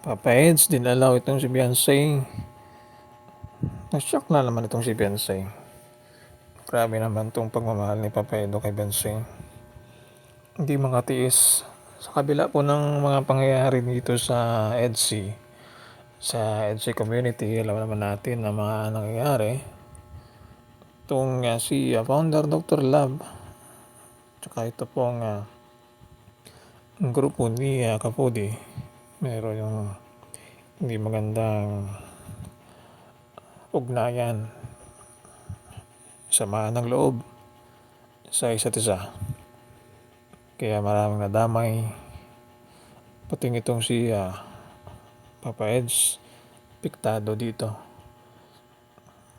Papa Eds, dinalaw itong si Beyonce. Na-shock na naman itong si Beyonce. Grabe naman itong pagmamahal ni Papa Edo kay Beyonce. Hindi makatiis. Sa kabila po ng mga pangyayari dito sa EDC, sa EDC community, alam naman natin na mga nangyayari. Itong si founder Dr. Love, tsaka ito pong grupo ni Kapudi, meron yung hindi magandang ugnayan, samaan ng loob sa isa't isa. Kaya maraming nadamay. Pati itong si Papa Eds, piktado dito.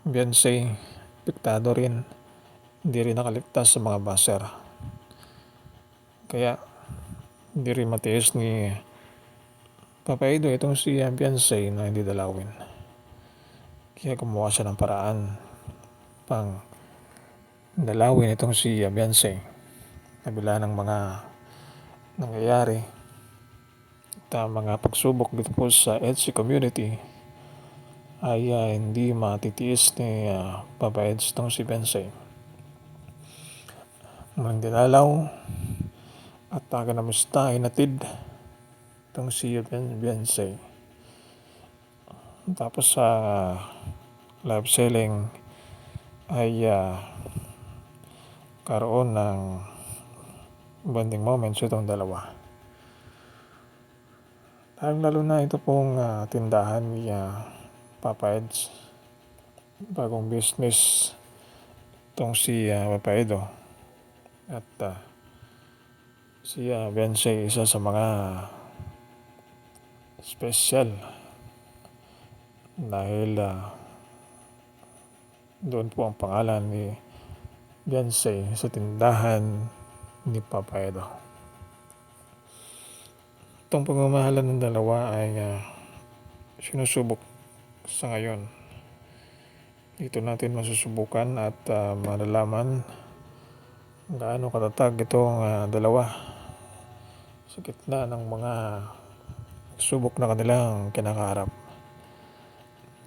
Beyonce, piktado rin. Hindi rin nakaligtas sa mga baser. Kaya hindi rin matiis ni Papa Edo itong si Beyonce na hindi dalawin. Kaya gumawa siya ng paraan pang dalawin itong si Beyonce. Kabila ng mga nangyayari at mga pagsubok dito po sa EDC community ay hindi matitiis ni Papa Eds itong si Beyonce. Muling dinalaw at namusta ay natid itong si Beyonce. Tapos sa live selling ay karoon ng bonding moments itong dalawa. Lalo na ito pong tindahan ni Papa Eds. Bagong business itong si Papa Edo. At si Beyonce isa sa mga special dahil doon po ang pangalan ni Beyonce sa tindahan ni Papa Edo. Itong pagmamahalan ng dalawa ay sinusubok sa ngayon. Dito natin masusubukan at malalaman gaano katatag itong dalawa sa gitna ng mga subok na kanilang kinakaharap.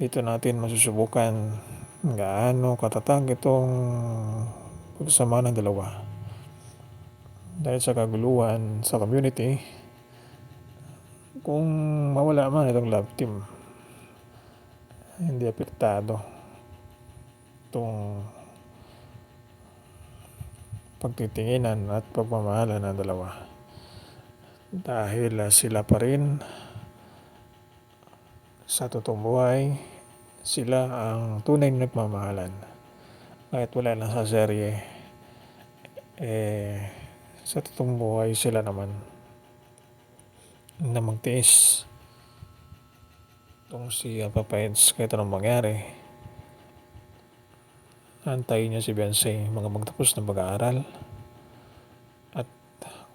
Dito natin masusubukan gaano katatag itong pagsama ng dalawa. Dahil sa kaguluhan sa community, kung mawala man itong love team, hindi apektado itong pagtitinginan at pagmamahalan ng dalawa. Dahil sila pa rin sa totoong buhay, sila ang tunay na nagmamahalan. Kahit wala na sa serye, sa totoong buhay sila naman na magtiis. Itong si Papa Eds, kahit anong mangyari, antayin niya si Beyonce mga magtapos ng pag-aaral at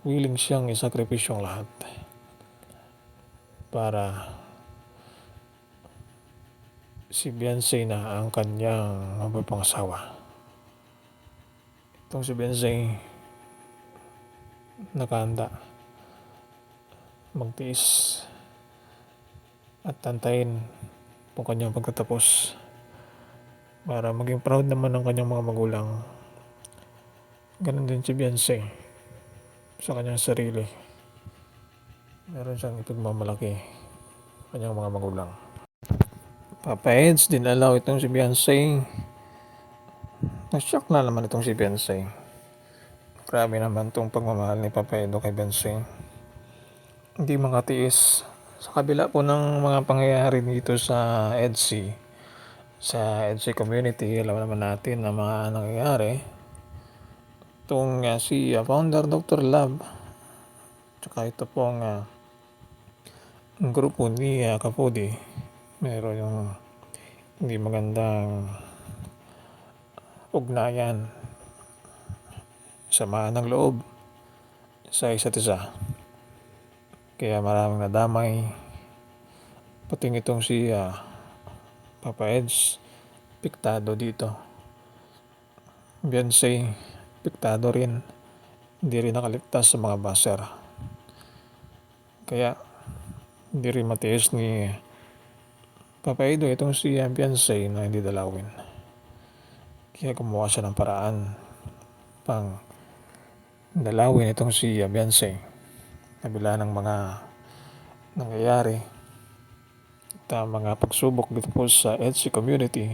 willing siyang isakripisyo ang lahat para si Beyonce na ang kanyang mapapangasawa. Itong si Beyonce nakahanda magtiis at tantayin kung kanyang pagtatapos para maging proud naman ng kanyang mga magulang. Ganon din si Beyonce sa kanyang sarili. Meron siyang ipagmamalaki kanyang mga magulang. Papa Eds, dinalaw itong si Beyonce. Na-shock na naman itong si Beyonce. Grabe naman itong pagmamahal ni Papa Edo kay Beyonce. Hindi makatiis. Sa kabila po ng mga pangyayari dito sa EDC, sa EDC community, alam naman natin na mga nangyayari. Itong si founder Dr. Love, tsaka ito pong grupo ni Kapudi, meron yung hindi magandang ugnayan, samaan ng loob sa isa't isa. Kaya maraming nadamay. Pati itong si Papa Eds, piktado dito. Beyonce, piktado rin. Hindi rin nakaligtas sa mga baser. Kaya Hindi rin matiis ni Papaido itong si Beyonce na hindi dalawin. Kaya gumawa siya ng paraan pang dalawin itong si Beyonce. Kabila ng mga nangyayari at mga pagsubok dito po sa EDSI community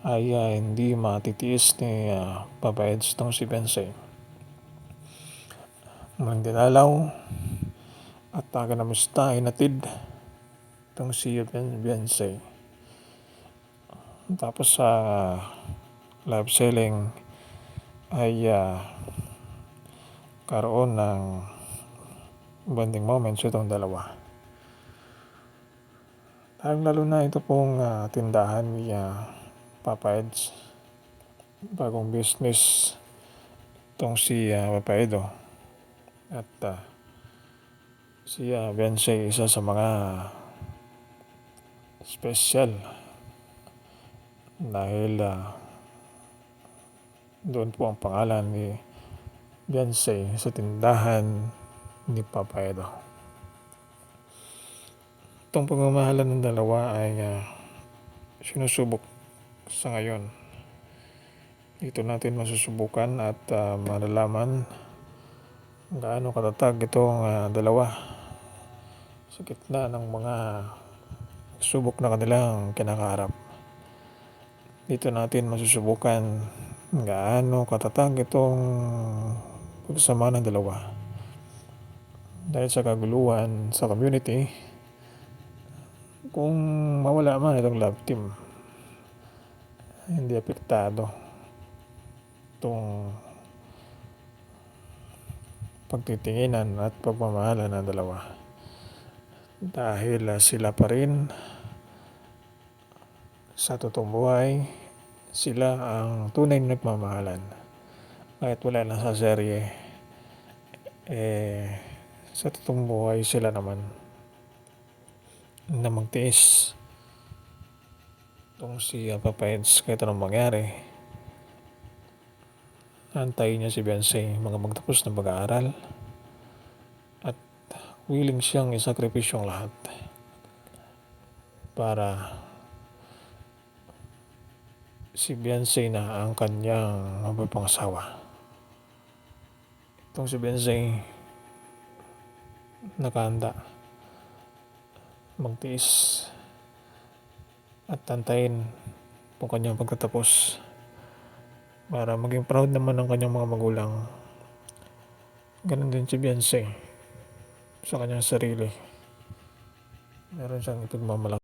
ay hindi matitiis ni Papa Eds itong si Beyonce. Muling dinalaw at namusta inatid itong si Beyonce. Tapos sa live selling ay karoon ng bonding moments itong dalawa. Lalo na ito pong tindahan ni Papa Eds. Bagong business itong si Papa Edo. At si Beyonce isa sa mga special dahil doon po ang pangalan ni Beyonce sa tindahan ni Papa Edo. Itong pagmamahalan ng dalawa ay sinusubok sa ngayon. Dito natin masusubukan at malalaman gaano katatag itong dalawa sa gitna ng mga subok na kanilang kinakaharap. Dito natin masusubukan gaano katatag itong pagsama ng dalawa. Dahil sa kaguluhan sa community, kung mawala man itong love team, hindi apektado itong pagtitinginan at pagmamahalan ng dalawa. Dahil sila pa rin sa totoong buhay, sila ang tunay na nagmamahalan. Kahit wala na sa serye, sa totoong buhay sila naman na magtiis itong si Papa Eds kahit anong mangyari. Antayin niya si Beyonce mga magtapos ng pag-aaral at willing siyang isakripisyo ang lahat para si Beyonce na ang kanyang mapapangasawa. Itong si Beyonce nakahanda magtiis at antayin kung kanyang pagtatapos para maging proud naman ng kanyang mga magulang. Ganon din si Beyonce sa kanyang sarili. Meron siyang ipagmamalaki.